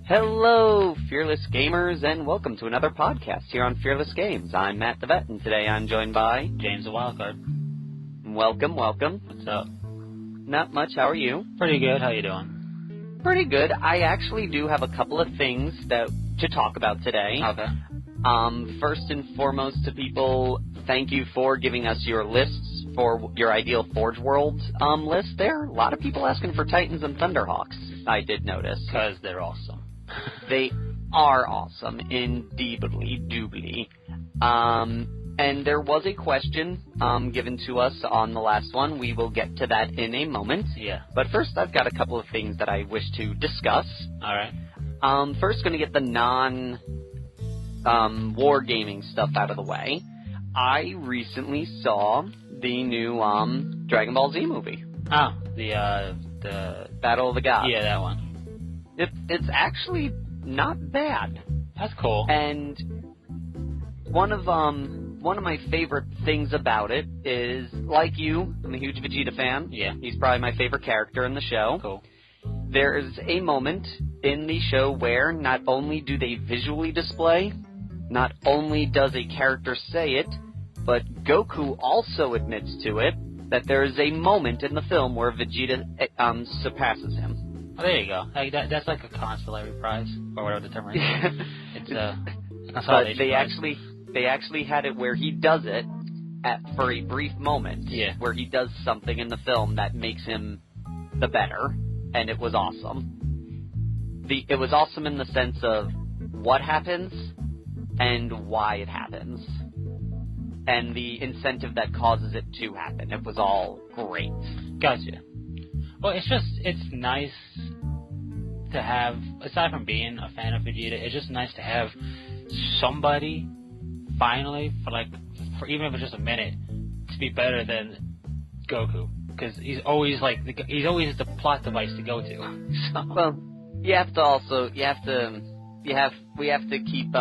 Hello, Fearless Gamers, and welcome to another podcast here on Fearless Games. I'm Matt the Vet, and today I'm joined by... James the Wildcard. Welcome. What's up? Not much, how are you? Pretty good, how you doing? Pretty good. I actually do have a couple of things to talk about today. Okay. First and foremost to people, thank you for giving us your lists for your ideal Forge World list there. A lot of people asking for Titans and Thunderhawks, I did notice. Because they're awesome. They are awesome, indubitably, doobly. And there was a question given to us on the last one. We will get to that in a moment. Yeah. But first, I've got a couple of things that I wish to discuss. All right. First, going to get the non-wargaming stuff out of the way. I recently saw the new Dragon Ball Z movie. Oh, the Battle of the Gods. Yeah, that one. It's actually not bad. That's cool. And one of my favorite things about it is, like you, I'm a huge Vegeta fan. Yeah. He's probably my favorite character in the show. Cool. There is a moment in the show where not only do they visually display, not only does a character say it, but Goku also admits to it that there is a moment in the film where Vegeta surpasses him. Oh, there you go. Like that's like a consolatory prize, or whatever the term is. It's a consolidation prize. They actually had it where he does it for a brief moment. Yeah. Where he does something in the film that makes him the better, and it was awesome. It was awesome in the sense of what happens and why it happens, and the incentive that causes it to happen. It was all great. Gotcha. Well, it's nice to have, aside from being a fan of Vegeta, it's just nice to have somebody finally, for even if it's just a minute, to be better than Goku. Because he's always the plot device to go to. So. Well, we have to keep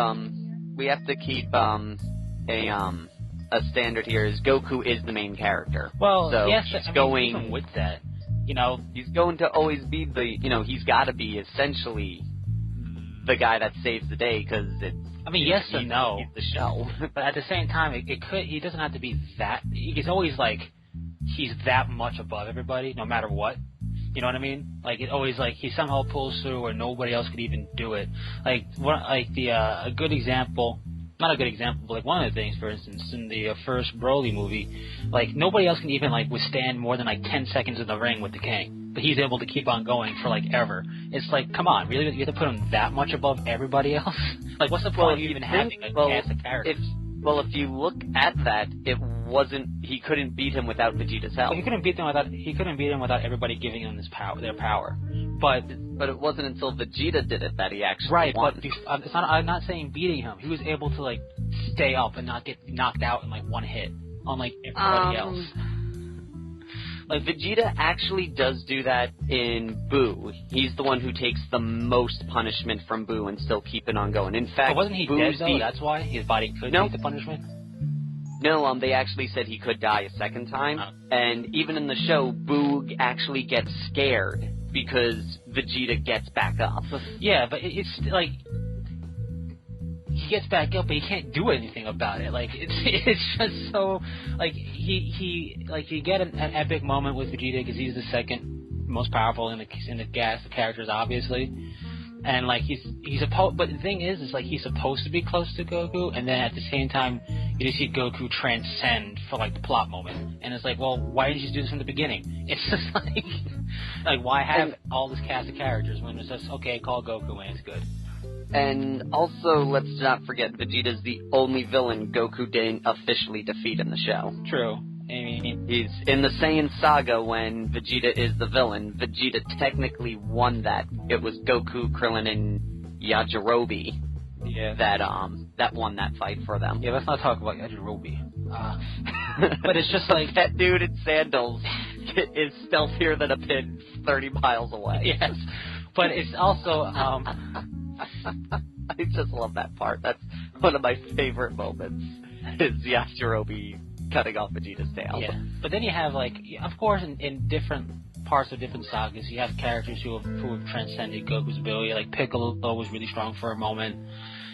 a standard here is Goku is the main character. Well, so yes, even with that, he's going to always be he's got to be essentially the guy that saves the day because it's. I mean, yes and no. He's the show, but at the same time, he doesn't have to be that. He's always he's that much above everybody, no matter what. You know what I mean? It always he somehow pulls through, where nobody else could even do it. A good example. Not a good example, but one of the things, for instance, in the first Broly movie, nobody else can even withstand more than 10 seconds in the ring with the King, but he's able to keep on going for ever. It's come on, really, you have to put him that much above everybody else? What's the point of even having a cast of characters? If you look at that, he couldn't beat him without Vegeta's help. Well, he couldn't beat him without everybody giving him their power. But it wasn't until Vegeta did it that he actually won. But I'm not saying beating him. He was able to stay up and not get knocked out in one hit, unlike everybody else. Vegeta actually does do that in Buu. He's the one who takes the most punishment from Buu and still keeping on going. In fact, but wasn't he dead though? That's why his body could take the punishment. No, they actually said he could die a second time, and even in the show, Buu actually gets scared because Vegeta gets back up. Yeah, but it's he gets back up, but he can't do anything about it. It's just so you get an epic moment with Vegeta because he's the second most powerful in the cast of characters, obviously. And he's supposed, but the thing is he's supposed to be close to Goku, and then at the same time you just see Goku transcend for the plot moment, and it's well, why didn't you do this from the beginning? It's just why have all this cast of characters when it's just okay, call Goku and it's good. And also, let's not forget Vegeta's the only villain Goku didn't officially defeat in the show. True. I mean, he's in the Saiyan Saga when Vegeta is the villain. Vegeta technically won that. It was Goku, Krillin, and Yajirobe that won that fight for them. Yeah, let's not talk about Yajirobe. But it's just that dude in sandals is stealthier than a pin 30 miles away. Yes, but it's also I just love that part. That's one of my favorite moments. Is Yajirobe cutting off Vegeta's tail. Yeah, but then you have of course, in different parts of different sagas. You have characters who have transcended Goku's ability. Like Piccolo was really strong for a moment.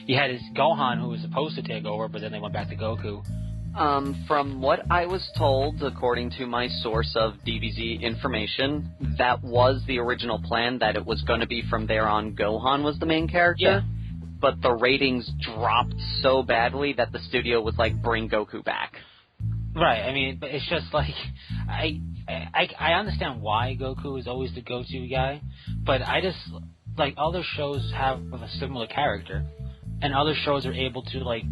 You had his Gohan, who was supposed to take over, but then they went back to Goku. From what I was told, according to my source of DBZ information, that was the original plan, that it was going to be from there on Gohan was the main character. Yeah. But the ratings dropped so badly that the studio was like, bring Goku back. Right, I mean, but it's just like, I understand why Goku is always the go-to guy, but I just, like, other shows have a similar character, and other shows are able to, like,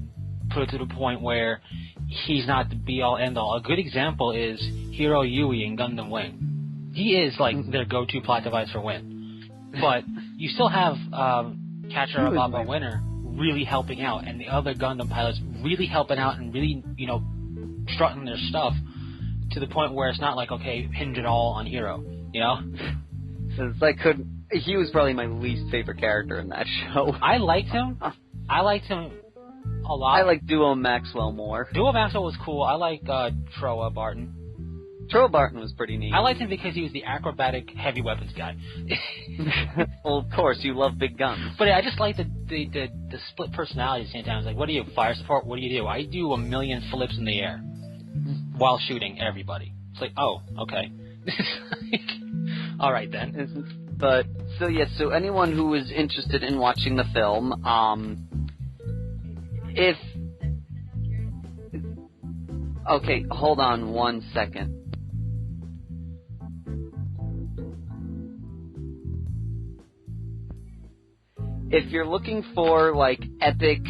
put it to the point where he's not the be-all, end-all. A good example is Hiro Yui in Gundam Wing. He is, like, their go-to plot device for Win. But you still have Catcher Baba Winner really helping out, and the other Gundam pilots really helping out and really, you know, strutting their stuff to the point where it's not like, okay, hinge it all on Hiro, you know? It's like, he was probably my least favorite character in that show. I liked him. I liked him a lot. I like Duo Maxwell more. Duo Maxwell was cool. I like Troa Barton. Troa Barton was pretty neat. I liked him because he was the acrobatic heavy weapons guy. Well, of course, you love big guns. But I just like the split personality at the same time. It's like, what do you, fire support? What do you do? I do a million flips in the air while shooting everybody. It's like, oh, okay. All right, then. But, so yes, so anyone who is interested in watching the film, okay, hold on 1 second. If you're looking for, like, epic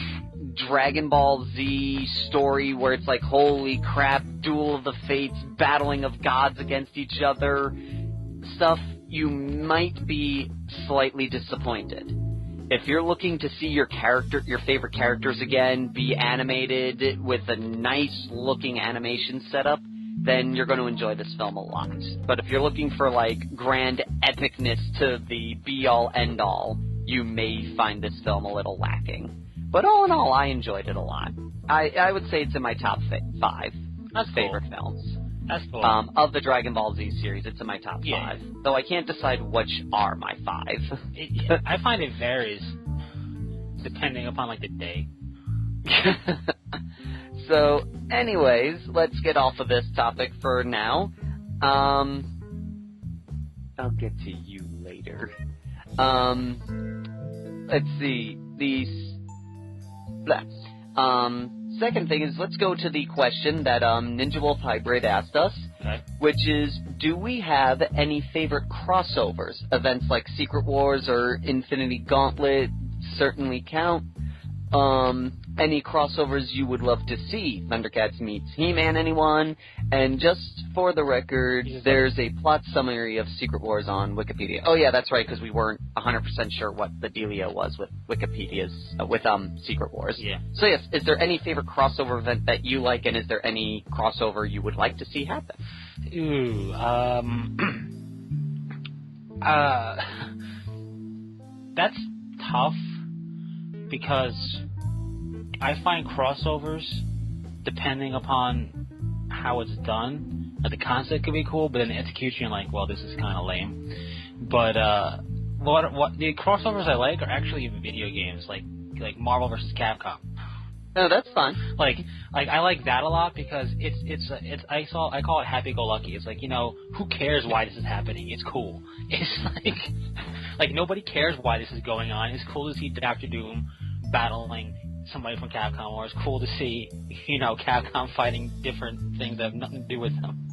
Dragon Ball Z story where it's like, holy crap, duel of the fates, battling of gods against each other stuff, you might be slightly disappointed. If you're looking to see your favorite characters again, be animated with a nice looking animation setup, then you're going to enjoy this film a lot. But if you're looking for, like, grand epicness to the be-all, end-all, you may find this film a little lacking. But all in all, I enjoyed it a lot. I would say it's in my top 5 favorite films. That's cool. Of the Dragon Ball Z series, it's in my top 5. Though I can't decide which are my 5. I find it varies depending upon, like, the day. So, anyways, let's get off of this topic for now. I'll get to you later. Let's see. Second thing is, let's go to the question that Ninja Wolf Hybrid asked us, which is, do we have any favorite crossovers? Events like Secret Wars or Infinity Gauntlet certainly count. Any crossovers you would love to see? Thundercats meets He-Man, anyone? And just for the record, there's a plot summary of Secret Wars on Wikipedia. Oh yeah, that's right, because we weren't 100% sure what the dealio was with Wikipedia's, with Secret Wars. Yeah. So yes, is there any favorite crossover event that you like, and is there any crossover you would like to see happen? Ooh, that's tough, because I find crossovers, depending upon how it's done, like the concept could be cool, but then the execution, you're like, well, this is kind of lame. But what the crossovers I like are actually in video games, like Marvel vs. Capcom. Oh, that's fun. Like I like that a lot because I call it happy-go-lucky. It's like, you know, who cares why this is happening? It's cool. It's like nobody cares why this is going on. It's cool to see Dr. Doom battling somebody from Capcom, or it's cool to see, you know, Capcom fighting different things that have nothing to do with them.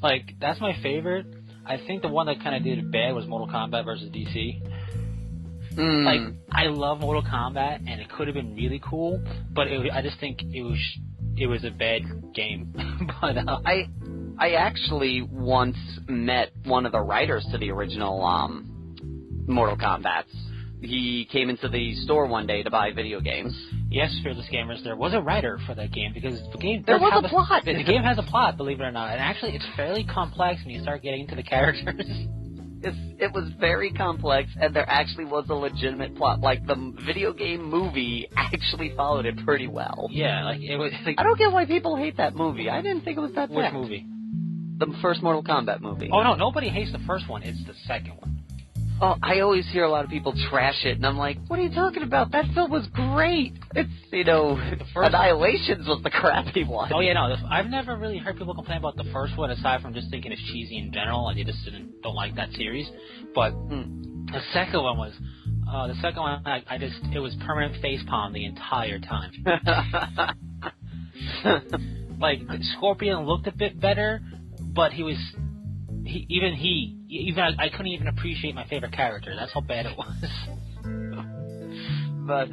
Like, that's my favorite. I think the one that kind of did it bad was Mortal Kombat versus DC. Like, I love Mortal Kombat, and it could have been really cool, but I just think it was a bad game. But I actually once met one of the writers to the original Mortal Kombat. He came into the store one day to buy video games. Yes, fearless gamers, there was a writer for that game, because the game there was a plot. The game has a plot, believe it or not, and actually it's fairly complex when you start getting into the characters. It was very complex, and there actually was a legitimate plot. Like, the video game movie actually followed it pretty well. Yeah, like, it was... Like, I don't get why people hate that movie. I didn't think it was that bad. Which movie? the first Mortal Kombat movie. Oh, no, nobody hates the first one. It's the second one. Oh, I always hear a lot of people trash it, and I'm like, what are you talking about? That film was great. It's, the first Annihilations was the crappy one. Oh, yeah, no, I've never really heard people complain about the first one, aside from just thinking it's cheesy in general, and they just don't like that series. But the second one was, it was permanent facepalm the entire time. Like, Scorpion looked a bit better, but I couldn't even appreciate my favorite character. That's how bad it was. But,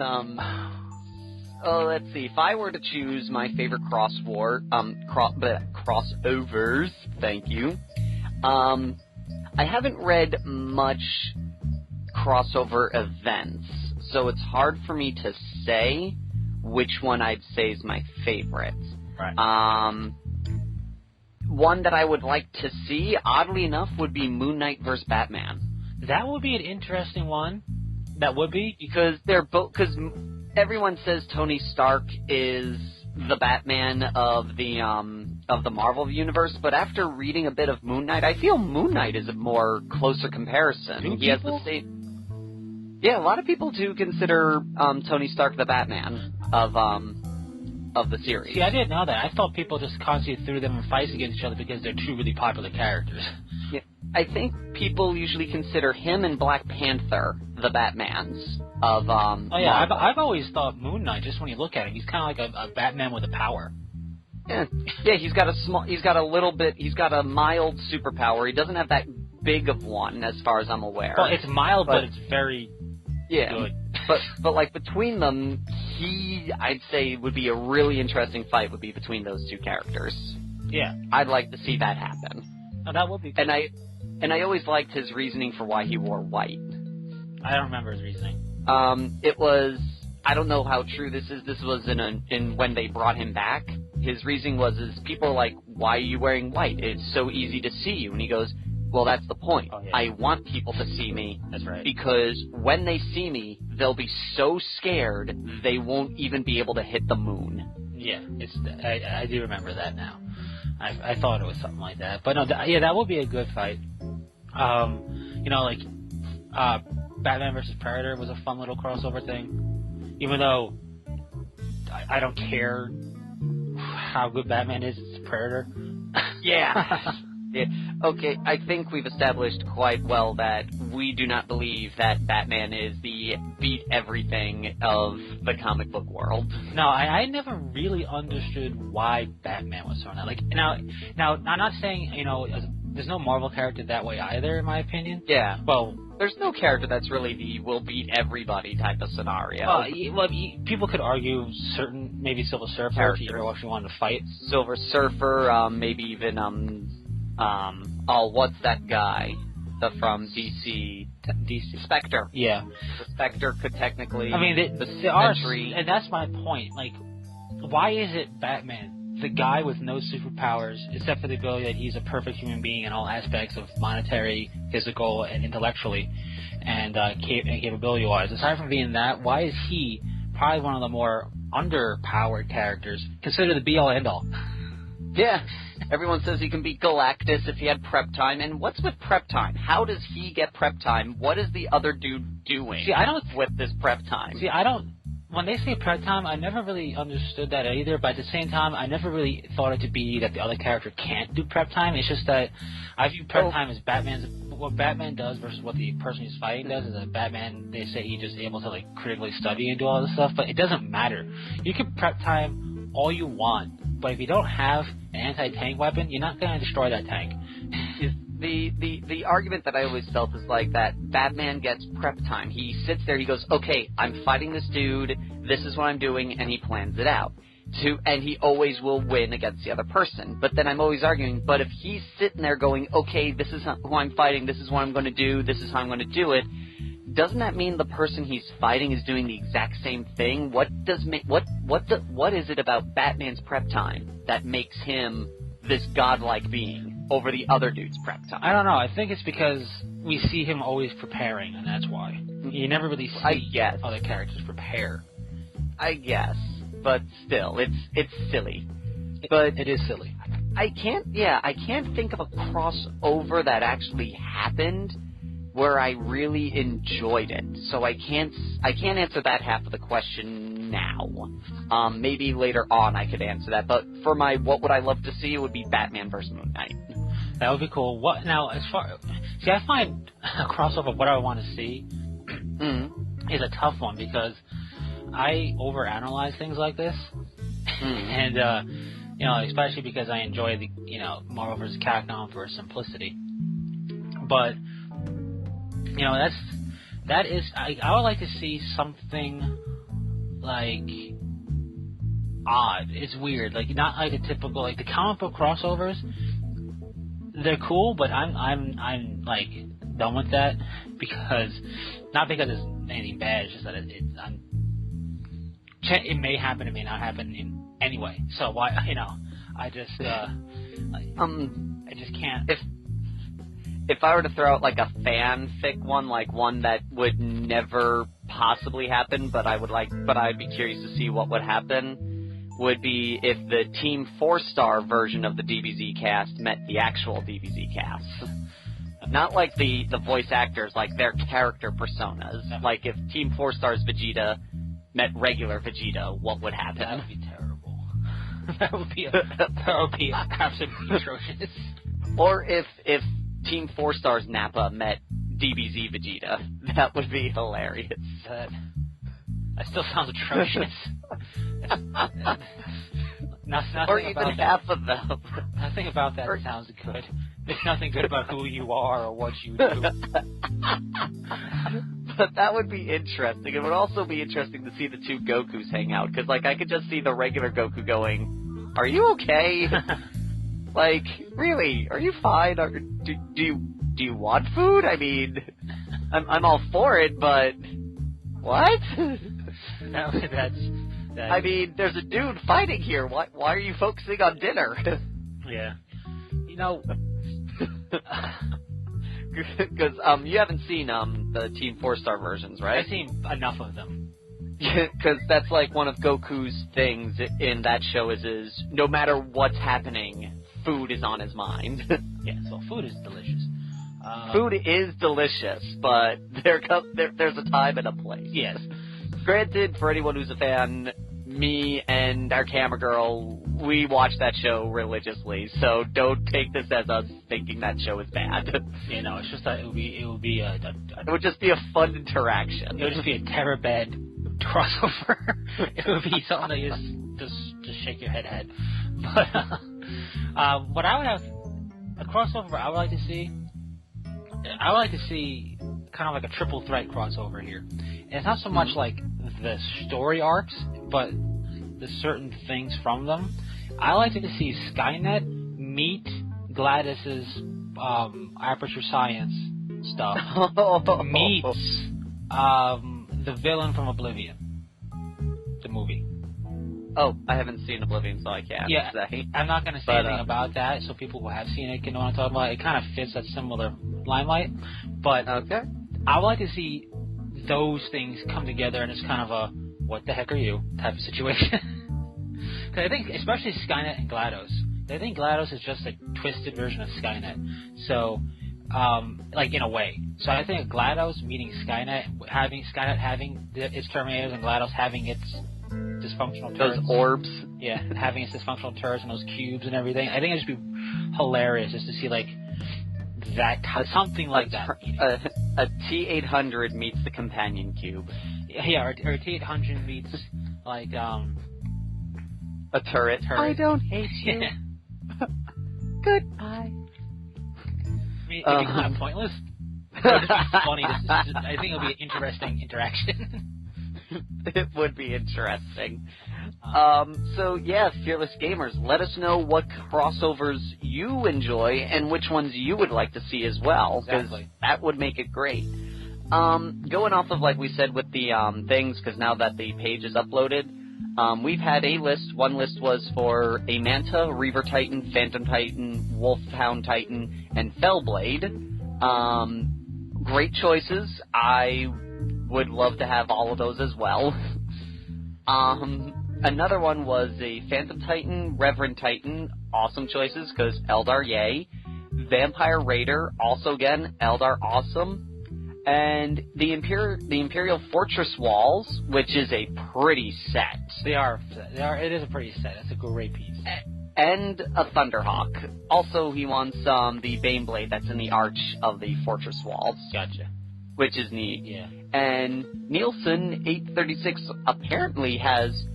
let's see. If I were to choose my favorite crossovers, thank you. I haven't read much crossover events, so it's hard for me to say which one I'd say is my favorite. Right. One that I would like to see, oddly enough, would be Moon Knight vs. Batman. That would be an interesting one. That would be. Because they're both, because everyone says Tony Stark is the Batman of the Marvel universe, but after reading a bit of Moon Knight, I feel Moon Knight is a more closer comparison. He has the same. Yeah, a lot of people do consider Tony Stark the Batman of the series. See, I didn't know that. I thought people just constantly threw them in fights against each other because they're two really popular characters. Yeah, I think people usually consider him and Black Panther the Batmans of Oh yeah, I've always thought Moon Knight, just when you look at him, he's kind of like a Batman with a power. Yeah, he's got a mild superpower. He doesn't have that big of one, as far as I'm aware. Well, it's mild, but it's very good. But like between them, I'd say would be a really interesting fight would be between those two characters. Yeah. I'd like to see that happen. Oh, that would be cool. And I always liked his reasoning for why he wore white. I don't remember his reasoning. It was, I don't know how true this is. This was in when they brought him back. His reasoning was people are like, why are you wearing white? It's so easy to see you. And he goes, well, that's the point. Oh, yeah. I want people to see me. That's right. Because when they see me, they'll be so scared they won't even be able to hit the moon. Yeah, I do remember that now. I thought it was something like that. But no, that would be a good fight. Batman vs. Predator was a fun little crossover thing. Even though I don't care how good Batman is, it's Predator. Yeah. Yeah. Okay, I think we've established quite well that we do not believe that Batman is the beat everything of the comic book world. No, I never really understood why Batman was thrown out. Like now, I'm not saying there's no Marvel character that way either, in my opinion. Yeah. Well, there's no character that's really the will beat everybody type of scenario. People could argue certain, maybe Silver Surfer if you actually wanted to fight. Silver Surfer, maybe even what's that guy? From DC Spectre. Yeah. The Spectre could technically. I mean, there are, and that's my point. Like, why is it Batman, the guy with no superpowers, except for the ability that he's a perfect human being in all aspects of monetary, physical, and intellectually, and capability-wise? Aside from being that, why is he probably one of the more underpowered characters, considered the be-all, end-all? Yeah. Everyone says he can beat Galactus if he had prep time. And what's with prep time? How does he get prep time? What is the other dude doing with this prep time? See, when they say prep time, I never really understood that either. But at the same time, I never really thought it to be that the other character can't do prep time. It's just that I view prep time as what Batman does versus what the person he's fighting does. Is that Batman, they say he's just able to like critically study and do all this stuff. But it doesn't matter. You can prep time all you want. But if you don't have an anti-tank weapon, you're not going to destroy that tank. The argument that I always felt is like that Batman gets prep time. He sits there, he goes, okay, I'm fighting this dude, this is what I'm doing, and he plans it out. And he always will win against the other person. But then I'm always arguing, but if he's sitting there going, okay, this is who I'm fighting, this is what I'm going to do, this is how I'm going to do it, doesn't that mean the person he's fighting is doing the exact same thing? What is it about Batman's prep time that makes him this godlike being over the other dude's prep time? I don't know. I think it's because we see him always preparing, and that's why. You never really see other characters prepare. I guess, but still, it's silly. But it is silly. I can't think of a crossover that actually happened where I really enjoyed it. So I can't answer that half of the question now. Maybe later on I could answer that. But for my what would I love to see, it would be Batman vs. Moon Knight. That would be cool. What now? I find a crossover of what I want to see is a tough one because I overanalyze things like this, and especially because I enjoy the Marvel vs. Capcom for simplicity. But that is I would like to see something like odd. It's weird, like not like a typical like the comic book crossovers. They're cool, but I'm like done with that because not because it's anything bad. It's just that it may happen, it may not happen anyway. So why I just can't. If I were to throw out like a fanfic one, like one that would never possibly happen, but I'd be curious to see what would happen, would be if the Team 4-star version of the DBZ cast met the actual DBZ cast. Not like the voice actors, like their character personas. Like if Team 4-star's Vegeta met regular Vegeta, what would happen? That would be terrible. that would be absolutely atrocious. Or if Team 4-star's Nappa met DBZ Vegeta, that would be hilarious. That still sounds atrocious. Or even half of them. Nothing about that sounds good. There's nothing good about who you are or what you do. But that would be interesting. It would also be interesting to see the two Gokus hang out, because like I could just see the regular Goku going, "Are you okay? Like, really? Are you fine? Do you want food? I mean, I'm all for it, but what?" I mean, there's a dude fighting here. Why are you focusing on dinner? Yeah. Because you haven't seen the Team 4-star versions, right? I've seen enough of them. Because that's like one of Goku's things in that show is no matter what's happening, food is on his mind. Yeah, so food is delicious. Food is delicious, but there's a time and a place. Yes. Granted, for anyone who's a fan, me and our camera girl, we watch that show religiously, so don't take this as us thinking that show is bad. It's just that it would be it would just be a fun interaction. It would just be a terror bed crossover. It would be something that you just shake your head at. But what I would have a crossover I would like to see kind of like a triple threat crossover here. And it's not so much like the story arcs, but the certain things from them. I like to see Skynet meet Gladys's Aperture Science stuff meets the villain from Oblivion, the movie. Oh, I haven't seen Oblivion, so I can't say. I'm not going to say anything about that, so people who have seen it can know what I'm talking about. It kind of fits that similar limelight, but okay. I would like to see those things come together, and it's kind of a "what the heck are you" type of situation. Because I think, especially Skynet and GLaDOS, I think GLaDOS is just a twisted version of Skynet. So, like in a way. So I think GLaDOS meeting Skynet having its Terminators and GLaDOS having its dysfunctional turrets. Those orbs. Yeah, having its dysfunctional turrets and those cubes and everything. I think it'd just be hilarious just to see like that something like that. A T-800 meets the companion cube. Yeah, or T-800 meets like a turret. I don't hate you. Yeah. Goodbye. I mean, it'd be kind of pointless. But it'd be funny. I think it'll be an interesting interaction. It would be interesting. So yeah, Fearless Gamers, let us know what crossovers you enjoy and which ones you would like to see as well, because that would make it great. Going off of like we said with the things, because now that the page is uploaded, we've had a list. One list was for a Manta, Reaver Titan, Phantom Titan, Wolfhound Titan, and Fellblade. Great choices. I would love to have all of those as well. Another one was a Phantom Titan, Reverend Titan, awesome choices because Eldar, yay. Vampire Raider, also again, Eldar, awesome. And the Imperial Fortress Walls, which is a pretty set. They are. It is a pretty set. It's a great piece. And a Thunderhawk. Also, he wants the Baneblade that's in the arch of the Fortress Walls. Gotcha. Which is neat. Yeah. And Nielsen 836 apparently has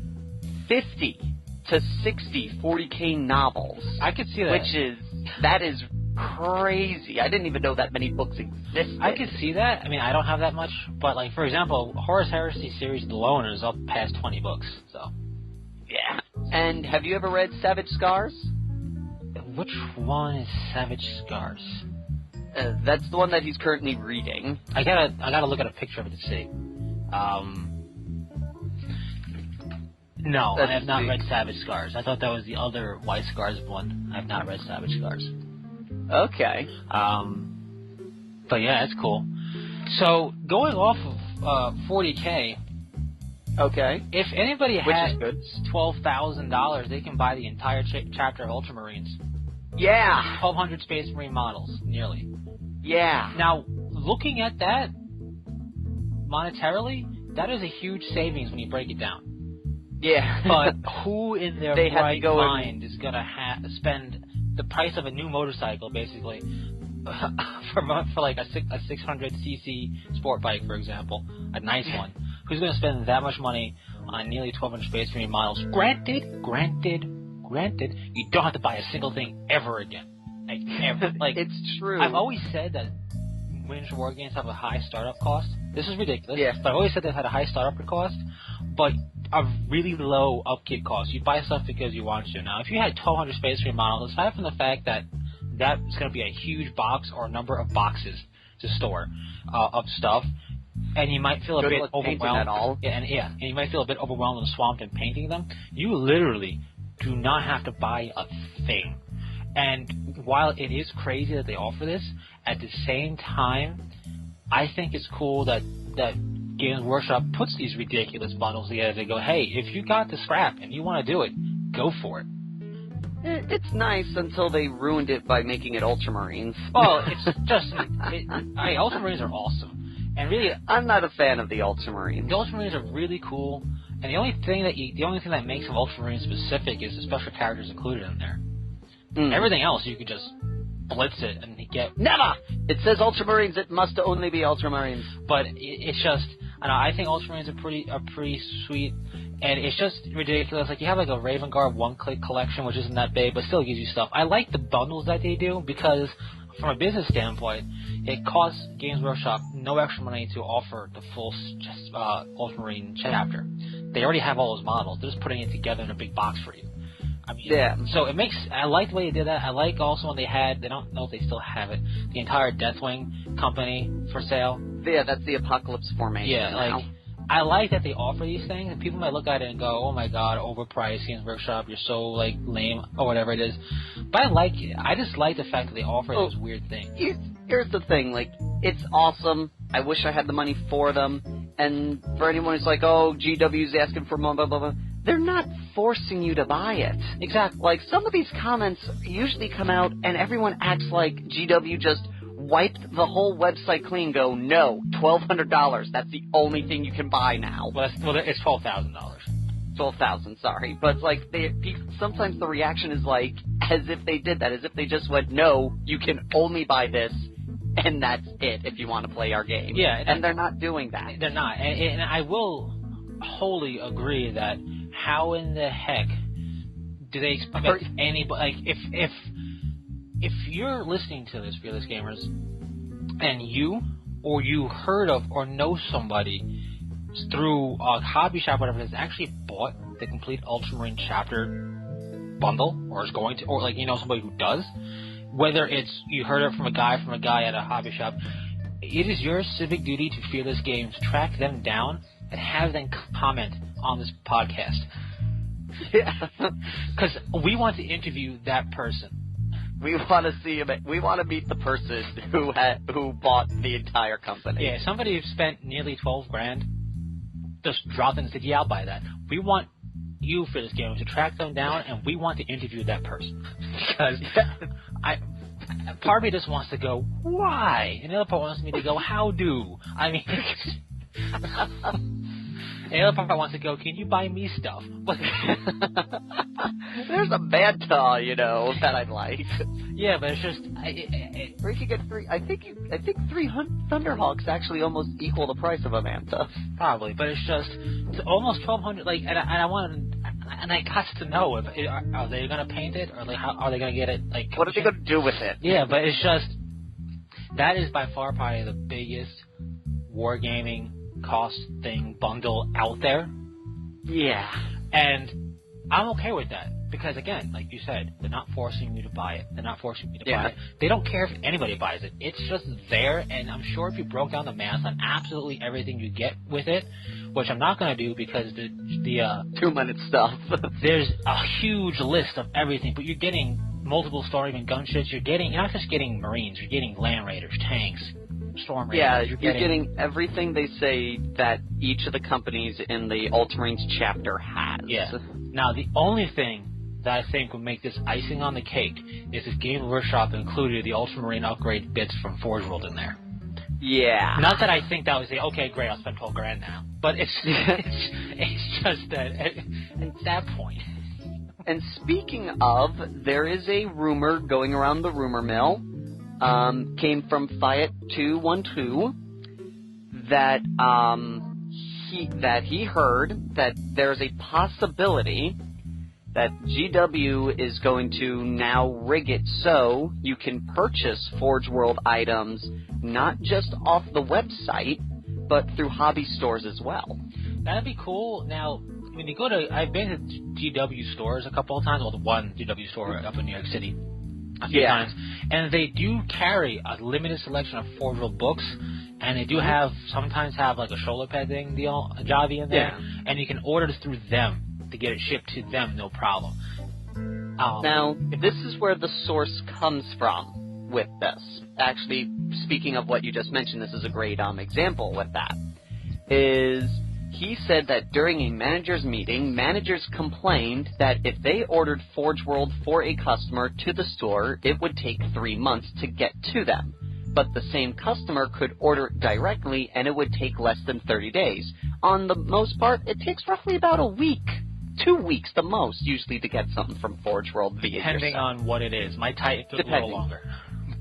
50 to 60 40K novels. I could see that. That is crazy. I didn't even know that many books existed. I could see that. I mean, I don't have that much, but like for example, Horus Heresy series alone is up past 20 books. So. Yeah. And have you ever read Savage Scars? Which one is Savage Scars? That's the one that he's currently reading. I gotta look at a picture of it to see. No, I have not read Savage Scars. I thought that was the other White Scars one. I have not read Savage Scars. Okay. But yeah, it's cool. So going off of 40K. Okay. If anybody has $12,000, they can buy the entire chapter of Ultramarines. Yeah. 1,200 Space Marine models, nearly. Yeah. Now, looking at that monetarily, that is a huge savings when you break it down. Yeah. But who in their right mind is going to spend the price of a new motorcycle, basically, for like a 600cc sport bike, for example, a nice one? Who's going to spend that much money on nearly 1,200 Space Marine models? Granted, you don't have to buy a single thing ever again. Like, ever. Like, it's true. I've always said that miniature war games have a high startup cost. This is ridiculous. Yeah. But I've always said they've had a high startup cost, but a really low upkeep cost. You buy stuff because you want to. Now, if you had 1,200 Space Marine models, aside from the fact that that is going to be a huge box or a number of boxes to store of stuff, and you might feel a bit overwhelmed. And you might feel a bit overwhelmed and swamped in painting them. You literally do not have to buy a thing. And while it is crazy that they offer this, at the same time, I think it's cool that Games Workshop puts these ridiculous bundles together. They go, hey, if you got the scrap and you want to do it, go for it. It's nice until they ruined it by making it Ultramarines. Well, it's just Ultramarines are awesome. And really, I'm not a fan of the Ultramarines. The Ultramarines are really cool, and the only thing that makes them Ultramarine specific is the special characters included in there. Everything else you could just blitz it and get. Never. It says Ultramarines. It must only be Ultramarines. But it's just, I think Ultramarines are pretty sweet, and it's just ridiculous. Like you have like a Raven Guard one-click collection, which isn't that big, but still gives you stuff. I like the bundles that they do because, from a business standpoint, it costs Games Workshop no extra money to offer the full Ultramarine chapter. They already have all those models. They're just putting it together in a big box for you. I mean, yeah. So I like the way they did that. I like also when they don't know if they still have it, the entire Deathwing company for sale. Yeah, that's the Apocalypse formation. Yeah, like, I like that they offer these things, and people might look at it and go, oh my god, overpriced, Games Workshop, you're so, like, lame, or whatever it is. But I like it. I just like the fact that they offer those weird things. Here's the thing, like, it's awesome. I wish I had the money for them. And for anyone who's like, oh, GW's asking for blah, blah, blah, blah, they're not forcing you to buy it. Exactly. Like, some of these comments usually come out and everyone acts like GW just wiped the whole website clean and go, no, $1,200. That's the only thing you can buy now. Well, it's $12,000. $12,000, sorry. But, like, sometimes the reaction is like, as if they did that, as if they just went, no, you can only buy this, and that's it if you want to play our game. Yeah. And they're not doing that. They're not. And I will wholly agree that how in the heck do they expect anybody, like, if you're listening to this, Fearless Gamers, and you heard of or know somebody through a hobby shop, whatever, has actually bought the complete Ultramarine chapter bundle, or is going to, or like, you know, somebody who does, whether it's you heard it from a guy at a hobby shop, it is your civic duty to Fearless Games track them down and have them comment on this podcast. Yeah. Because we want to interview that person. We want to see him. We want to meet the person who bought the entire company. Yeah, somebody who spent nearly $12,000 just dropped in and said, "Yeah, I'll buy that." We want you, Fearless Gamer, to track them down, and we want to interview that person. Because part of me just wants to go, why? And the other part wants me to go, how do? I mean, and the other part wants to go, can you buy me stuff? There's a Manta, that I'd like. Yeah, but it's just... Or you could get three... I think 3 Thunderhawks actually almost equal the price of a Manta. Probably, but it's just... It's almost 1,200... Like, and I want... And I got to know, if are they going to paint it? Or how are they going to get it, like... What are they going to do with it? Yeah, but it's just... That is by far probably the biggest wargaming cost thing bundle out there. Yeah. And I'm okay with that. Because, again, like you said, they're not forcing you to buy it. They're not forcing you to buy it. They don't care if anybody buys it. It's just there, and I'm sure if you broke down the math on absolutely everything you get with it, which I'm not going to do because the 2-minute stuff. There's a huge list of everything, but you're getting multiple Storming gunships. You're not just getting Marines. You're getting Land Raiders, tanks, Storm Raiders. Yeah, you're getting everything they say that each of the companies in the Ultramarines chapter has. Yeah. Now, the only thing that I think would make this icing on the cake is if Game Workshop included the Ultramarine upgrade bits from Forge World in there. Yeah. Not that I think that would say, okay, great, I'll spend $12,000 now. But it's just that at that point. And speaking of, there is a rumor going around the rumor mill, came from Fiat212, that he heard that there's a possibility that GW is going to now rig it so you can purchase Forge World items not just off the website, but through hobby stores as well. That'd be cool. Now, when you go to... I've been to GW stores a couple of times. Well, the one GW store up in New York City a few times. And they do carry a limited selection of Forge World books. And they do sometimes have like a shoulder pad thing deal, a Javi in there. Yeah. And you can order this through them to get it shipped to them, no problem. Now, this is where the source comes from with this. Actually, speaking of what you just mentioned, this is a great example with that. He said that during a manager's meeting, managers complained that if they ordered Forge World for a customer to the store, it would take 3 months to get to them. But the same customer could order it directly, and it would take less than 30 days. On the most part, it takes roughly about a week. 2 weeks the most, usually, to get something from Forge World via depending on what it is. My type took a little longer.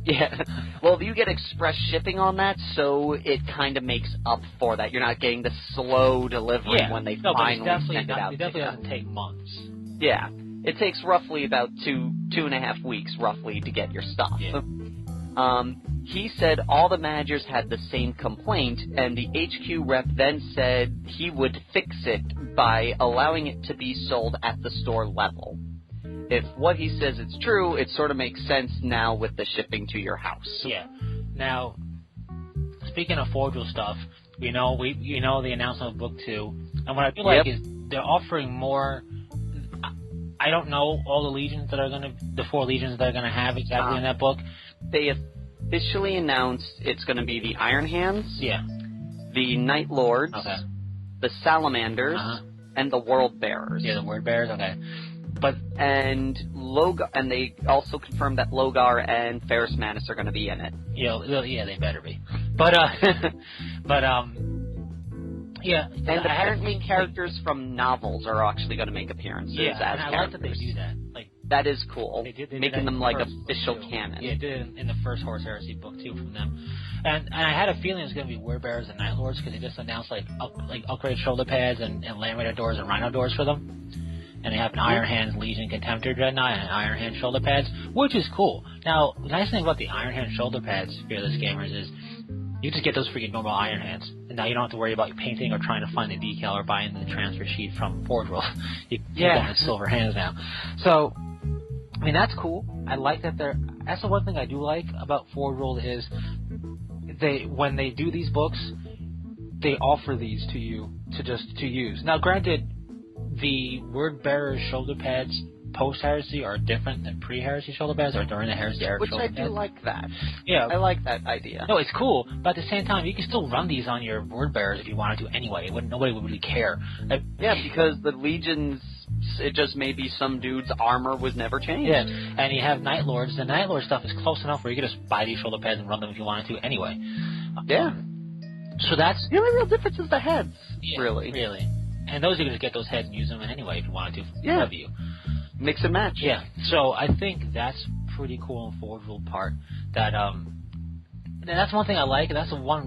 Yeah. Well, you get express shipping on that, so it kind of makes up for that. You're not getting the slow delivery when they finally send it out. It definitely doesn't take months. Yeah. It takes roughly about 2.5 weeks, roughly, to get your stuff. Yeah. He said all the managers had the same complaint, and the HQ rep then said he would fix it by allowing it to be sold at the store level. If what he says is true, it sort of makes sense now with the shipping to your house. Yeah. Now, speaking of Forge World stuff, we know the announcement of Book 2, and what I feel like is they're offering more. I don't know all the 4 legions that are gonna have exactly in that book. They officially announced it's going to be the Iron Hands, the Night Lords, the Salamanders, and the World Bearers. Yeah, the Word Bearers. Okay. And they also confirmed that Logar and Ferrus Manus are going to be in it. Yeah, they better be. But yeah. And apparently characters from novels are actually going to make appearances as characters. I like that they do that. That is cool. They making them like official canon. Yeah, did it in the first Horus Heresy book too from them. And I had a feeling it was going to be Word Bearers and Night Lords because they just announced upgraded shoulder pads and Land Raider doors and Rhino doors for them. And they have an Iron Hands Legion Contemptor Dreadnought and Iron Hand shoulder pads, which is cool. Now, the nice thing about the Iron Hand shoulder pads, Fearless Gamers, is you just get those freaking normal Iron Hands. And now you don't have to worry about painting or trying to find a decal or buying the transfer sheet from Forge World. You get them with silver hands now. So, I mean, that's cool. I like that that's the one thing I do like about Forge World is when they do these books, they offer these to you to use. Now, granted, the Word Bearer's shoulder pads post-heresy are different than pre-heresy shoulder pads or during the heresy era shoulder pads. Which I do like that. Yeah. I like that idea. No, it's cool, but at the same time, you can still run these on your Word Bearers if you wanted to anyway. Nobody would really care. Yeah, because the legions It just maybe some dude's armor was never changed. Yeah, and you have Night Lords. The Night Lord stuff is close enough where you could just buy these shoulder pads and run them if you wanted to anyway. Yeah. So that's... The only real difference is the heads, really. Really. And those, you can just get those heads and use them anyway if you wanted to. Yeah. You. Mix and match. Yeah. So I think that's pretty cool in Forge World part. That, that's one thing I like, and that's the one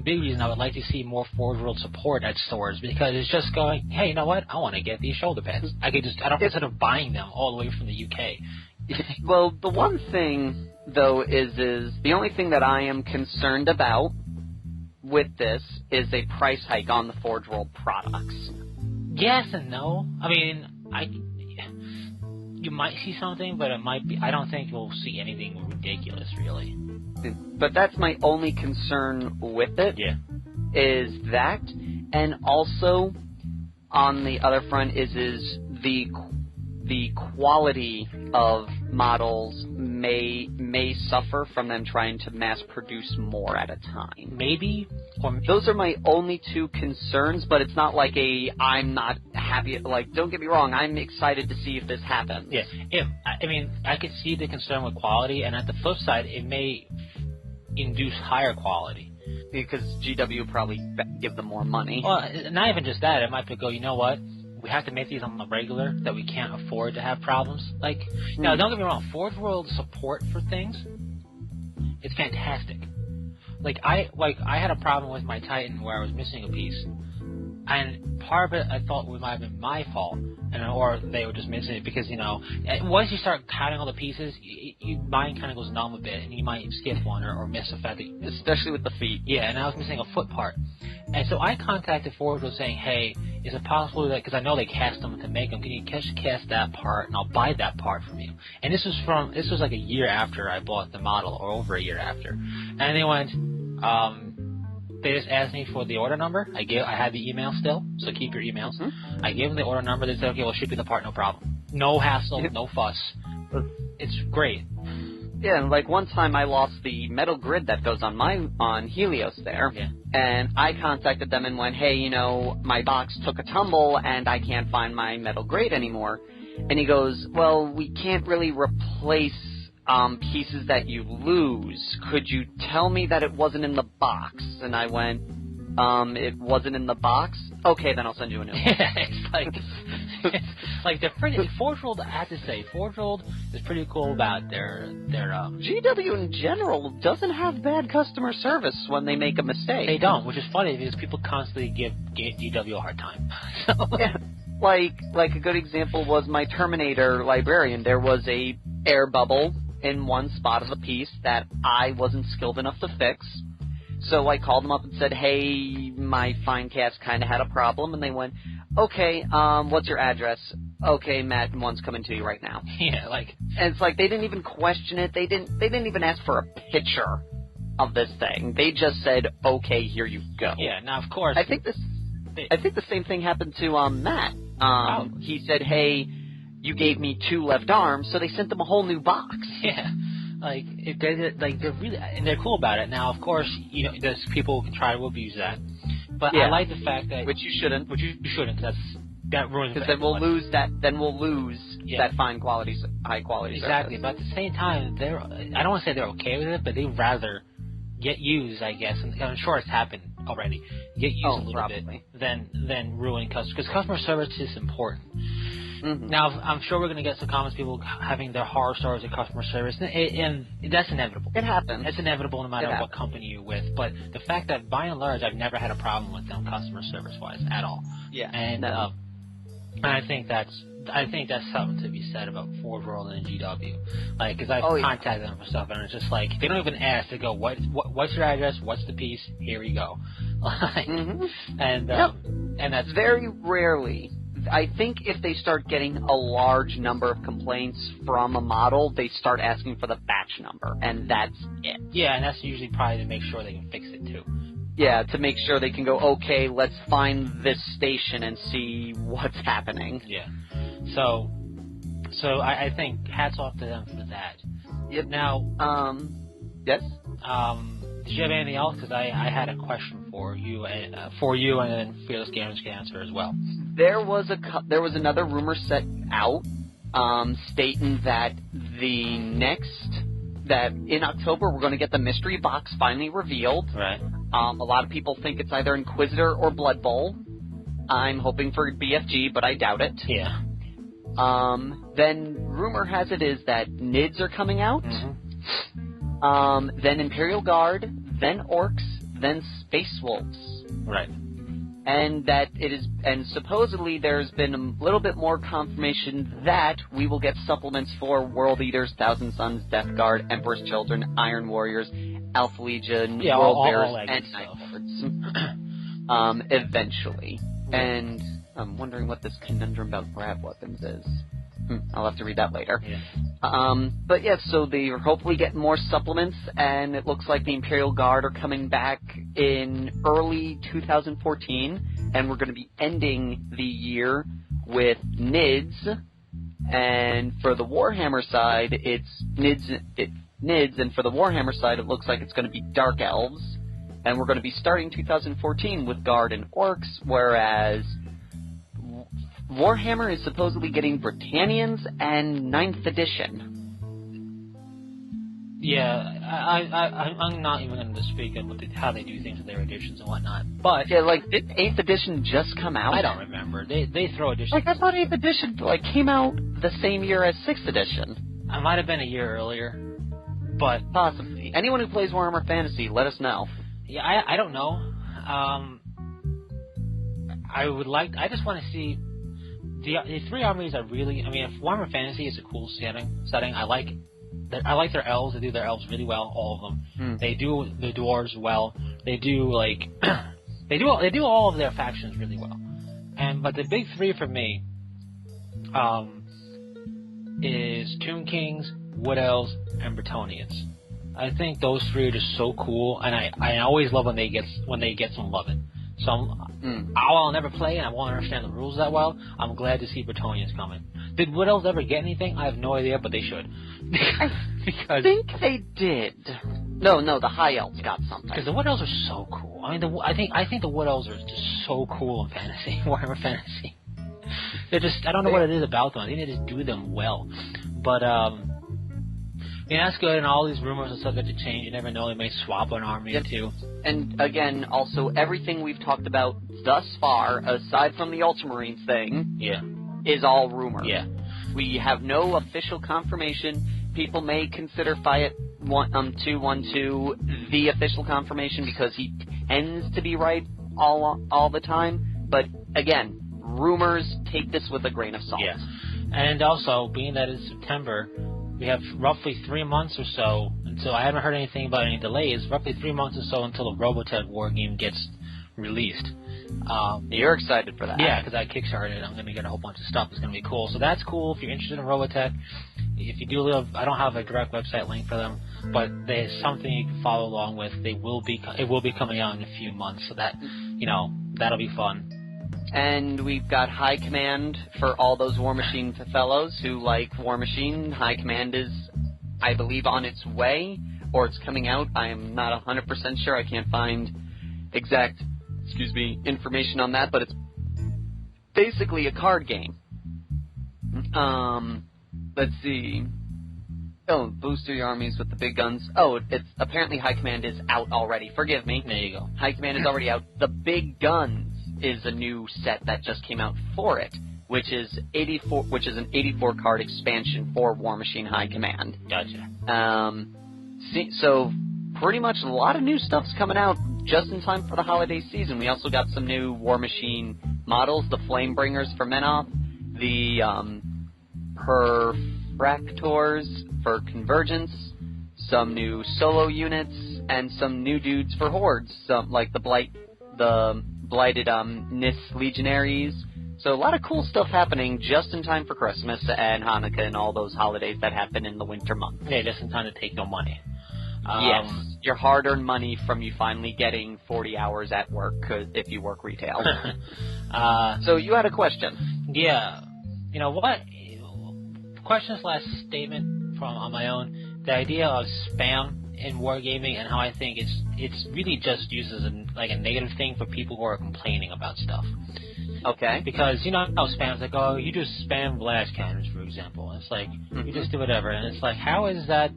big reason I would like to see more Forge World support at stores, because it's just going, hey, you know what? I want to get these shoulder pads. I don't instead of buying them all the way from the UK. Well, the one thing, though, is the only thing that I am concerned about with this is a price hike on the Forge World products. Yes and no. I mean, you might see something, but it might be. I don't think you'll see anything ridiculous, really. But that's my only concern with it. Yeah. Is that, and also on the other front is the quality of models may suffer from them trying to mass produce more at a time. Maybe. Those are my only two concerns, but it's not like I'm not happy. Like, don't get me wrong, I'm excited to see if this happens. Yeah. I mean, I could see the concern with quality, and at the flip side, it may induce higher quality. Because GW will probably give them more money. Well, not even just that. It might go, you know what? We have to make these on the regular, that we can't afford to have problems. Like, now, don't get me wrong, Forge World support for things, it's fantastic. Like I had a problem with my Titan where I was missing a piece, and part of it I thought might have been my fault, or they were just missing it because, you know, once you start counting all the pieces, your mind kind of goes numb a bit, and you might skip one or miss a feather. Especially with the feet. Yeah, and I was missing a foot part. And so I contacted Forge World saying, hey, is it possible that, because I know they cast them to make them, can you cast that part, and I'll buy that part from you? And this was like a year after I bought the model, or over a year after. And they went, they just asked me for the order number. I had the email still, so keep your emails. Mm-hmm. I gave them the order number. They said, okay, we'll ship you the part, no problem. No hassle, no fuss. It's great. Yeah, like one time I lost the metal grid that goes on Helios there, and I contacted them and went, hey, you know, my box took a tumble and I can't find my metal grid anymore. And he goes, well, we can't really replace pieces that you lose. Could you tell me that it wasn't in the box? And I went, it wasn't in the box? Okay, then I'll send you a new one. It's like they're pretty. Forge World, I have to say, Forge World is pretty cool about their GW in general doesn't have bad customer service when they make a mistake. They don't, which is funny because people constantly give GW a hard time. So. Yeah, like a good example was my Terminator Librarian. There was a air bubble in one spot of the piece that I wasn't skilled enough to fix. So I called them up and said, hey, my fine cast kind of had a problem, and they went, okay, what's your address? Okay, Matt, one's coming to you right now. Yeah, like... And it's like, they didn't even question it, they didn't even ask for a picture of this thing. They just said, okay, here you go. Yeah, now of course... I think the same thing happened to, Matt. He said, hey, you gave me 2 left arms, so they sent them a whole new box. Yeah. Like, they're really, and they're cool about it. Now, of course, you know, there's people who can try to abuse that, but I like the fact that which you shouldn't, because that ruins. Because then we'll lose that. Then we'll lose that high quality exactly. service. But at the same time, I don't want to say they're okay with it, but they'd rather get used, I guess. And I'm sure it's happened already. Get used a little bit than ruin customers, because customer service is important. Mm-hmm. Now, I'm sure we're going to get some comments, people having their horror stories of customer service, and that's inevitable. It happens. It's inevitable no matter what company you're with. But the fact that, by and large, I've never had a problem with them customer service-wise at all. Yeah. And I think that's something to be said about Forge World and GW. Like, because I've contacted them for stuff, and it's just like, they don't even ask. They go, what's your address? What's the piece? Here we go. And that's very rarely. I think if they start getting a large number of complaints from a model, they start asking for the batch number, and that's it. Yeah, and that's usually probably to make sure they can fix it, too. Yeah, to make sure they can go, okay, let's find this station and see what's happening. Yeah. So I think hats off to them for that. Yep. Now, yes? Did you have anything else? Because I had a question for you and then Fearless Gamers can answer as well. there was another rumor set out stating that that in October we're going to get the mystery box finally revealed. Right. A lot of people think it's either Inquisitor or Blood Bowl. I'm hoping for BFG, but I doubt it. Yeah. Then rumor has it is that NIDS are coming out. Mm-hmm. Then Imperial Guard, then Orcs, then Space Wolves. Right. And that it is, and supposedly there's been a little bit more confirmation that we will get supplements for World Eaters, Thousand Sons, Death Guard, Emperor's Children, Iron Warriors, Alpha Legion, World Bearers, and Night Lords. Eventually. And I'm wondering what this conundrum about grab weapons is. I'll have to read that later. Yeah. But yeah, so they're hopefully getting more supplements, and it looks like the Imperial Guard are coming back in early 2014, and we're going to be ending the year with NIDS, and for the Warhammer side, it's NIDS, and for the Warhammer side, it looks like it's going to be Dark Elves, and we're going to be starting 2014 with Guard and Orcs, whereas Warhammer is supposedly getting Britannians and 9th edition. Yeah, I'm not even going to speak of how they do things with their editions and whatnot. But yeah, like, did 8th edition just come out? I don't remember. They throw editions. Like, I thought 8th edition came out the same year as 6th edition. I might have been a year earlier, but possibly. Anyone who plays Warhammer Fantasy, let us know. Yeah, I don't know. I just want to see. The three armies are really. I mean, if Warhammer Fantasy is a cool setting, I like their elves. They do their elves really well, all of them. They do the dwarves well. They do they do all of their factions really well. But the big three for me, is Tomb Kings, Wood Elves, and Bretonnians. I think those three are just so cool, and I always love when they get some loving. So I'll never play, and I won't understand the rules that well. I'm glad to see Bretonnians coming. Did Wood Elves ever get anything? I have no idea, but they should. I think they did. No, the High Elves got something. Because the Wood Elves are so cool. I mean, I think the Wood Elves are just so cool in fantasy, Warhammer Fantasy. They're just, I don't know what it is about them. I think they just do them well. But that's good, and all these rumors and stuff that to change. You never know, they may swap an army or two. And again, also, everything we've talked about thus far, aside from the Ultramarines thing, is all rumor. Yeah. We have no official confirmation. People may consider Fiat 212 the official confirmation because he tends to be right all the time. But again, rumors, take this with a grain of salt. Yeah. And also, being that it's September, we have roughly 3 months or so until, I haven't heard anything about any delays, roughly 3 months or so until the Robotech war game gets released. You're excited for that? Yeah, because I kickstarted. I'm going to get a whole bunch of stuff. It's going to be cool. So that's cool if you're interested in Robotech. If you do live, I don't have a direct website link for them, but there's something you can follow along with. It will be coming out in a few months, so that, that'll be fun. And we've got High Command for all those War Machine fellows who like War Machine. High Command is, I believe, on its way, or it's coming out. I am not 100% sure. I can't find exact, information on that, but it's basically a card game. Let's see. Oh, booster your armies with the big guns. Oh, it's apparently High Command is out already. Forgive me. There you go. High Command is already out. The Big Guns is a new set that just came out for it, which is an 84 card expansion for War Machine High Command. Gotcha. So pretty much a lot of new stuff's coming out just in time for the holiday season. We also got some new War Machine models, the Flamebringers for Menoth, the Perfractors for Convergence, some new solo units, and some new dudes for Hordes, some like the Blighted Nis Legionaries. So a lot of cool stuff happening just in time for Christmas and Hanukkah and all those holidays that happen in the winter months. Yeah, just in time to take no money. Yes, your hard-earned money from you finally getting 40 hours at work if you work retail. So you had a question. Yeah. You know what? Question/statement from on my own. The idea of spam in wargaming and how I think it's really just used as a negative thing for people who are complaining about stuff. Okay. Because, you know, spam's like, oh, you just spam blast cannons, for example. And it's like, you just do whatever. And it's like, how is that,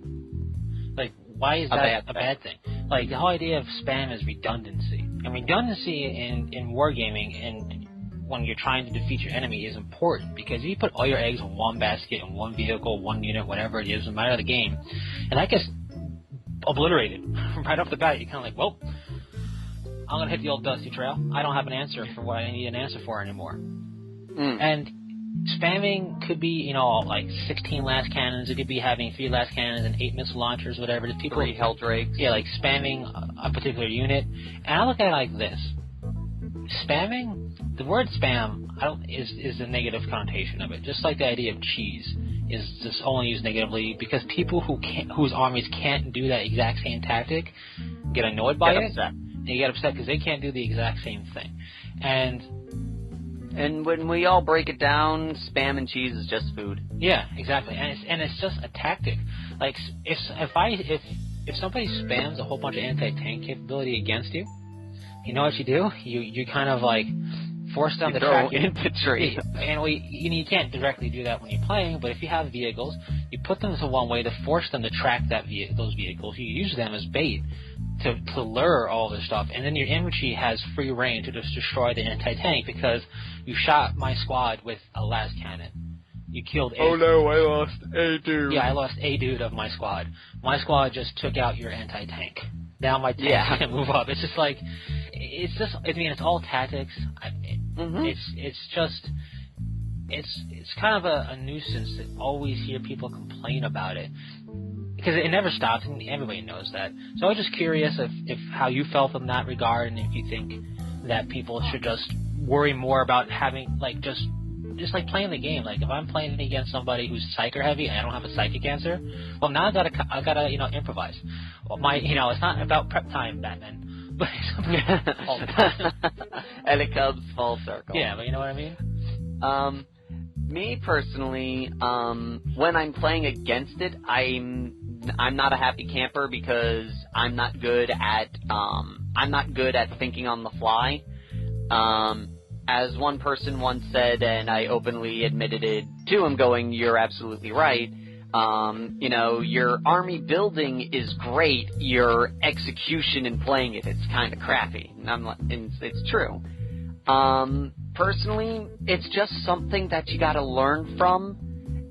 like, why is that a bad thing? Like, the whole idea of spam is redundancy. And redundancy in wargaming and when you're trying to defeat your enemy is important, because if you put all your eggs in one basket, in one vehicle, one unit, whatever it is, no matter the game, and that gets obliterated right off the bat, you're kind of like, well, I'm going to hit the old dusty trail. I don't have an answer for what I need an answer for anymore. And spamming could be, you know, like 16 last cannons. It could be having 3 last cannons and 8 missile launchers, whatever. The people 3 hell drakes. Yeah, like spamming a particular unit. And I look at it like this. Spamming, the word spam is a negative connotation of it. Just like the idea of cheese is just only used negatively, because people whose armies can't do that exact same tactic get annoyed by it. They get upset because they can't do the exact same thing. And when we all break it down, spam and cheese is just food. Yeah, exactly. And it's just a tactic. Like, if somebody spams a whole bunch of anti-tank capability against you, you know what you do? You kind of like force them to track your infantry. And you can't directly do that when you're playing, but if you have vehicles, you put them to one way to force them to track those vehicles. You use them as bait to lure all this stuff, and then your infantry has free reign to just destroy the anti-tank, because you shot my squad with a las cannon. You killed Oh no, I lost a dude. Yeah, I lost a dude of my squad. My squad just took out your anti-tank. Now my tank can't move up. It's just like, I mean, it's all tactics. It's kind of a nuisance to always hear people complain about it, because it never stops, and everybody knows that. So I was just curious if how you felt in that regard, and if you think that people should just worry more about having, like, just like playing the game. Like, if I'm playing against somebody who's psyker heavy and I don't have a psychic answer, well, now I gotta improvise. Well, it's not about prep time, Batman, but it's all the time. And it comes full circle. Yeah, but you know what I mean? Me personally, when I'm playing against it, I'm not a happy camper, because I'm not good at thinking on the fly. As one person once said, and I openly admitted it to him, going, "You're absolutely right. Your army building is great. Your execution in playing it's kind of crappy." And it's true. Personally, it's just something that you gotta learn from,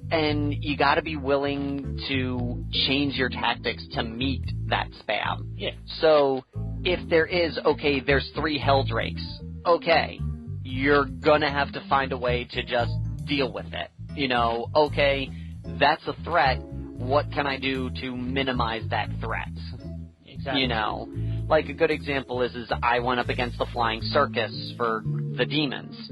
and you gotta be willing to change your tactics to meet that spam. Yeah. So, if there's 3 Helldrakes, okay, you're gonna have to find a way to just deal with it. Okay, that's a threat. What can I do to minimize that threat? Exactly. Like a good example is I went up against the Flying Circus for the demons.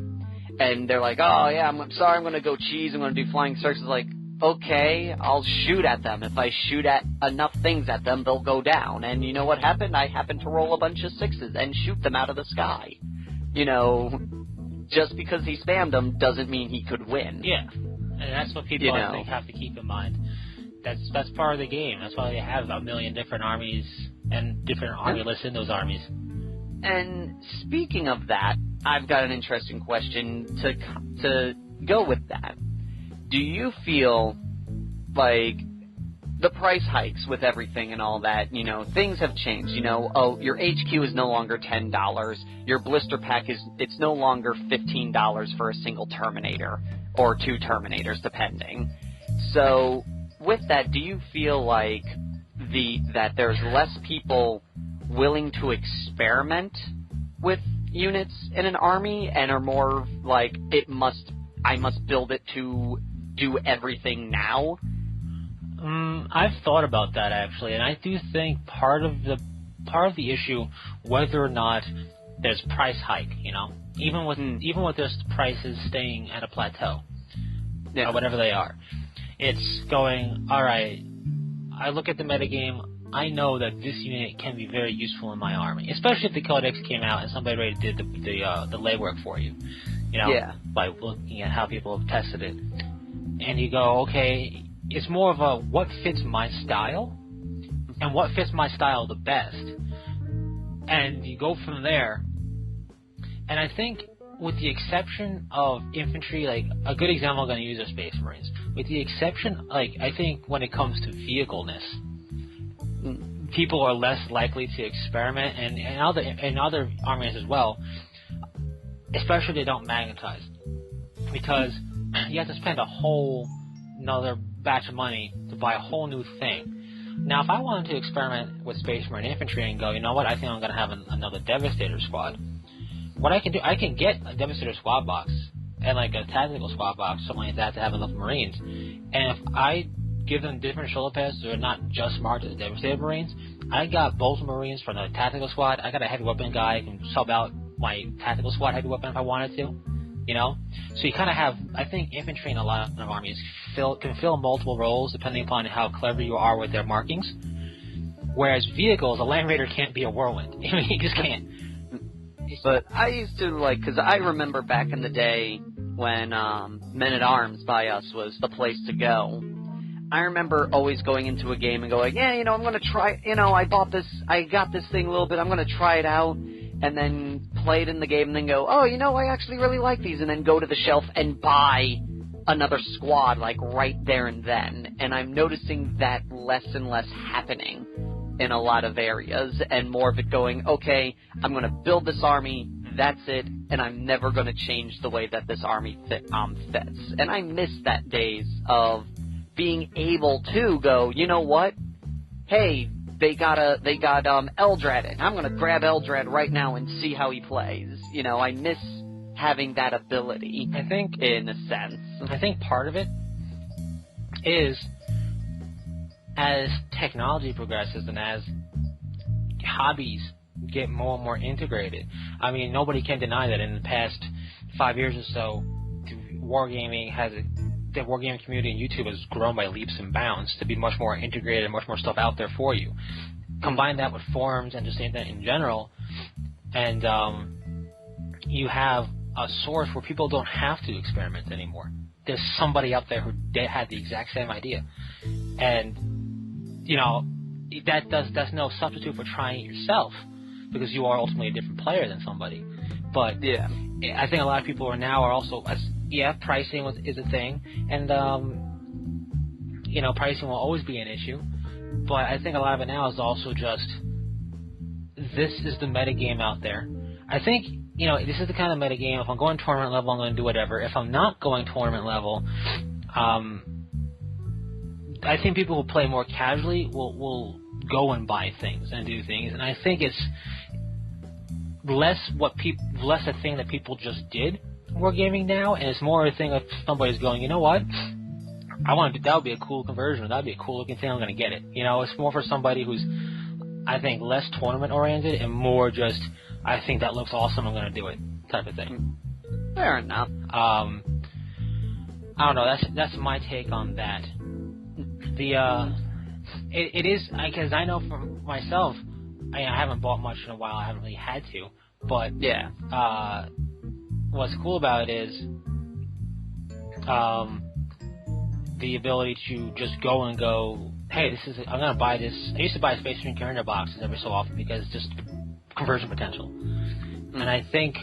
And they're like, "Oh, yeah, I'm sorry, I'm going to go cheese, I'm going to do Flying Circus." Like, okay, I'll shoot at them. If I shoot at enough things at them, they'll go down. And you know what happened? I happened to roll a bunch of 6s and shoot them out of the sky. Just because he spammed them doesn't mean he could win. Yeah, and that's what people, I think, have to keep in mind. That's part of the game. That's why they have a million different armies and different army lists in those armies. And speaking of that, I've got an interesting question to go with that. Do you feel like the price hikes with everything and all that, things have changed, your HQ is no longer $10, your blister pack it's no longer $15 for a single Terminator, or 2 Terminators, depending. So, with that, do you feel like that there's less people willing to experiment with units in an army, and are more like, I must build it to do everything now? I've thought about that, actually, and I do think part of the issue, whether or not there's price hike, even with this prices staying at a plateau, or whatever they are, it's going, all right, I look at the metagame, I know that this unit can be very useful in my army, especially if the Codex came out and somebody already did the legwork for you, by looking at how people have tested it, and you go, okay, it's more of a what fits my style, and what fits my style the best, and you go from there. And I think with the exception of infantry, like, a good example I'm going to use are Space Marines. With the exception, like, I think when it comes to vehicleness, people are less likely to experiment, and other armies as well, especially if they don't magnetize. Because you have to spend a whole another batch of money to buy a whole new thing. Now, if I wanted to experiment with Space Marine infantry and go, you know what, I think I'm going to have another Devastator squad, what I can do, I can get a Devastator squad box and like a tactical squad box, something like that, to have enough Marines. And if I give them different shoulder pads that are not just marked as Devastator Marines, I got both Marines from the tactical squad. I got a heavy weapon guy. I can sub out my tactical squad heavy weapon if I wanted to. You know? So you kind of have, I think infantry in a lot of armies can fill multiple roles depending upon how clever you are with their markings. Whereas vehicles, a Land Raider can't be a whirlwind. I mean, he just can't. But I used to, like, because I remember back in the day when Men-at-Arms by us was the place to go. I remember always going into a game and going, yeah, you know, I'm going to try, you know, I got this thing a little bit, I'm going to try it out, and then play it in the game and then go, oh, you know, I actually really like these, and then go to the shelf and buy another squad, like, right there and then. And I'm noticing that less and less happening in a lot of areas, and more of it going, okay, I'm going to build this army, that's it, and I'm never going to change the way that this army fits. And I miss that days of being able to go, you know what? Hey, they got Eldrad in. I'm gonna grab Eldrad right now and see how he plays. You know, I miss having that ability. I think, in a sense, I think part of it is as technology progresses and as hobbies get more and more integrated. I mean, nobody can deny that in the past 5 years or so, wargaming the wargaming community on YouTube has grown by leaps and bounds to be much more integrated and much more stuff out there for you. Combine that with forums and just internet in general, and you have a source where people don't have to experiment anymore. There's somebody out there who had the exact same idea. And, you know, that's no substitute for trying it yourself, because you are ultimately a different player than somebody. But yeah, I think a lot of people are also, pricing is a thing, and you know, pricing will always be an issue. But I think a lot of it now is also just, this is the metagame out there. I think, you know, this is the kind of metagame. If I'm going tournament level, I'm going to do whatever. If I'm not going tournament level, I think people who play more casually will go and buy things and do things, and I think it's less a thing that people just did wargaming now, and it's more a thing of somebody's going, you know what, that would be a cool conversion, or that'd be a cool looking thing, I'm going to get it. You know, it's more for somebody who's, I think, less tournament oriented and more just, I think that looks awesome, I'm going to do it type of thing. Fair enough. I don't know, that's my take on that. It is, because I know for myself, I haven't bought much in a while, I haven't really had to, but yeah, what's cool about it is the ability to just go and go, hey, I'm going to buy this. I used to buy Space Marine Commander boxes every so often because it's just conversion potential. And I think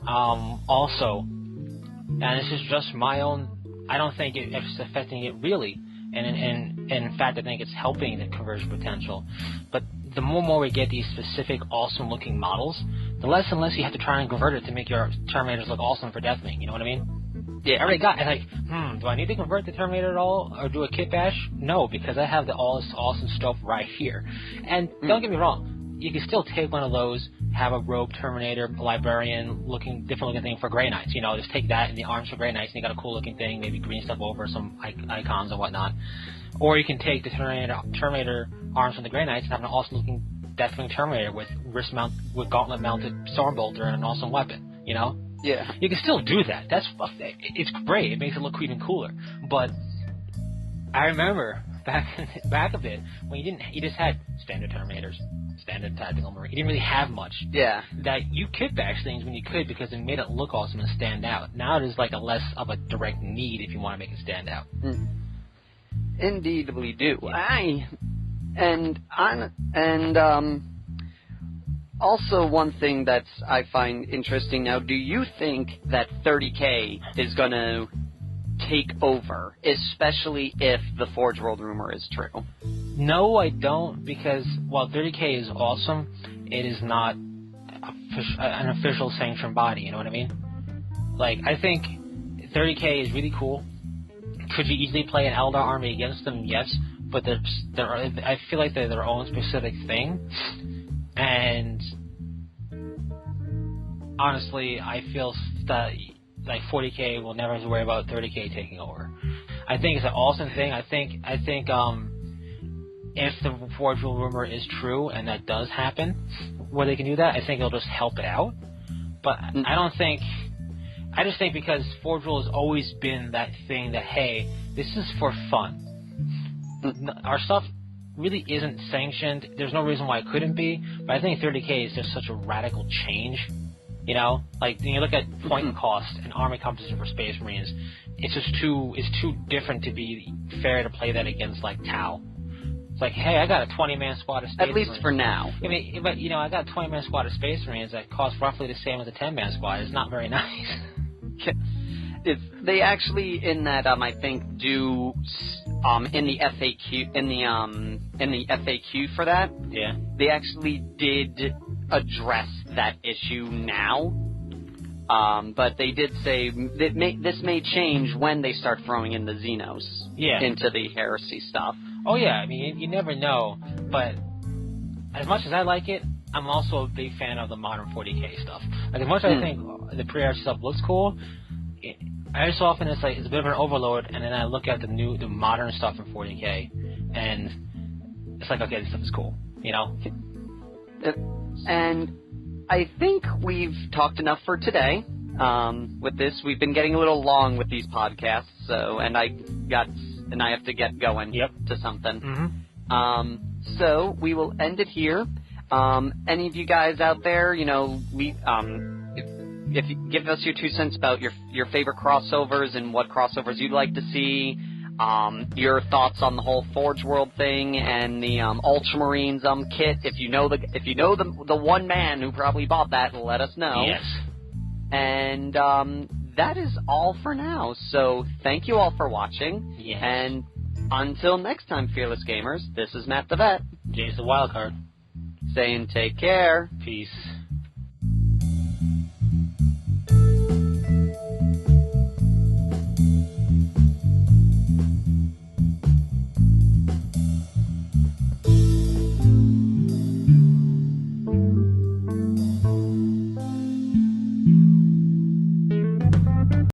also, and this is just my own, I don't think it's affecting it really, and in fact I think it's helping the conversion potential, but the more and more we get these specific awesome looking models, the less and less you have to try and convert it to make your Terminators look awesome for Deathwing, you know what I mean? Yeah, I already got it. Like, do I need to convert the Terminator at all, or do a kit bash? No, because I have all this awesome stuff right here. And don't get me wrong, you can still take one of those, have a rogue Terminator, librarian different looking thing for Grey Knights. You know, just take that and the arms for Grey Knights, and you got a cool looking thing, maybe green stuff over some icons and whatnot. Or you can take the Terminator arms from the Grey Knights and have an awesome looking Deathwing Terminator with with gauntlet mounted Stormbolter and an awesome weapon. You know. Yeah. You can still do that. It's great. It makes it look even cooler. But I remember back a bit when you just had standard Terminators, standard tactical Marine. You didn't really have much. Yeah. That you kit bash things when you could because it made it look awesome and stand out. Now it is like a less of a direct need if you want to make it stand out. Indeed, we do. Yeah. Also, one thing that I find interesting now, do you think that 30K is going to take over, especially if the Forge World rumor is true? No, I don't, because while 30K is awesome, it is not an official sanctioned body, you know what I mean? Like, I think 30K is really cool. Could you easily play an Eldar army against them? Yes, but I feel like they're their own specific thing, and honestly, I feel that like 40K will never have to worry about 30K taking over. I think it's an awesome thing. I think if the Forge World rumor is true and that does happen, where they can do that, I think it'll just help it out. But I just think because Forge World has always been that thing that, hey, this is for fun. Our stuff really isn't sanctioned. There's no reason why it couldn't be, but I think 30K is just such a radical change. You know, like when you look at point and cost and army composition for Space Marines, it's too different to be fair to play that against like Tau. It's like, hey, I got a 20-man squad of Space Marines. At least for now. I mean, but you know, I got a 20-man squad of Space Marines that cost roughly the same as a 10-man squad. It's not very nice. If they actually in that I think do in the FAQ for that, yeah, they actually did address that issue now, but they did say that this may change when they start throwing in the Xenos into the heresy stuff. Oh yeah, I mean you never know, but as much as I like it, I'm also a big fan of the modern 40K stuff. Like as much as I think the pre-heresy stuff looks cool, every so often it's a bit of an overload, and then I look at the modern stuff in 40K, and it's like, okay, this stuff is cool, you know. And I think we've talked enough for today. With this, we've been getting a little long with these podcasts, so and I have to get going to something. Mm-hmm. So we will end it here. Any of you guys out there, you know, if you give us your 2 cents about your favorite crossovers and what crossovers you'd like to see. Your thoughts on the whole Forge World thing and the Ultramarines kit. If you know the one man who probably bought that, let us know. Yes. And that is all for now. So thank you all for watching. Yes. And until next time, fearless gamers. This is Matt the Vet. Jay's the Wildcard. Saying take care. Peace.